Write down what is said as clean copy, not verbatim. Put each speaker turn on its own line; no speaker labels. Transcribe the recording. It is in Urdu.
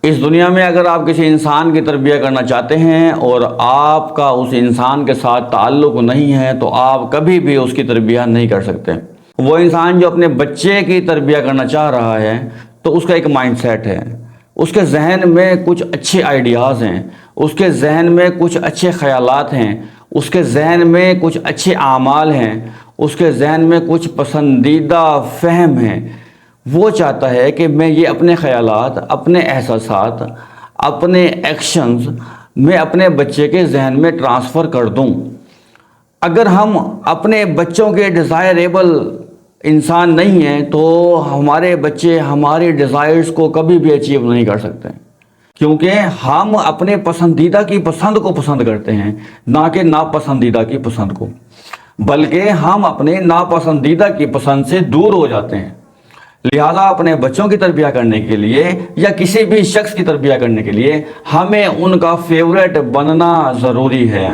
اس دنیا میں اگر آپ کسی انسان کی تربیت کرنا چاہتے ہیں اور آپ کا اس انسان کے ساتھ تعلق نہیں ہے تو آپ کبھی بھی اس کی تربیت نہیں کر سکتے۔ وہ انسان جو اپنے بچے کی تربیت کرنا چاہ رہا ہے تو اس کا ایک مائنڈ سیٹ ہے، اس کے ذہن میں کچھ اچھے آئیڈیاز ہیں، اس کے ذہن میں کچھ اچھے خیالات ہیں، اس کے ذہن میں کچھ اچھے اعمال ہیں، اس کے ذہن میں کچھ پسندیدہ فہم ہیں۔ وہ چاہتا ہے کہ میں یہ اپنے خیالات، اپنے احساسات، اپنے ایکشنز میں اپنے بچے کے ذہن میں ٹرانسفر کر دوں۔ اگر ہم اپنے بچوں کے ڈیزائریبل انسان نہیں ہیں تو ہمارے بچے ہماری ڈیزائرز کو کبھی بھی اچیو نہیں کر سکتے، کیونکہ ہم اپنے پسندیدہ کی پسند کو پسند کرتے ہیں، نہ کہ ناپسندیدہ کی پسند کو، بلکہ ہم اپنے ناپسندیدہ کی پسند سے دور ہو جاتے ہیں۔ لہذا اپنے بچوں کی تربیت کرنے کے لیے یا کسی بھی شخص کی تربیت کرنے کے لیے ہمیں ان کا فیورٹ بننا ضروری ہے۔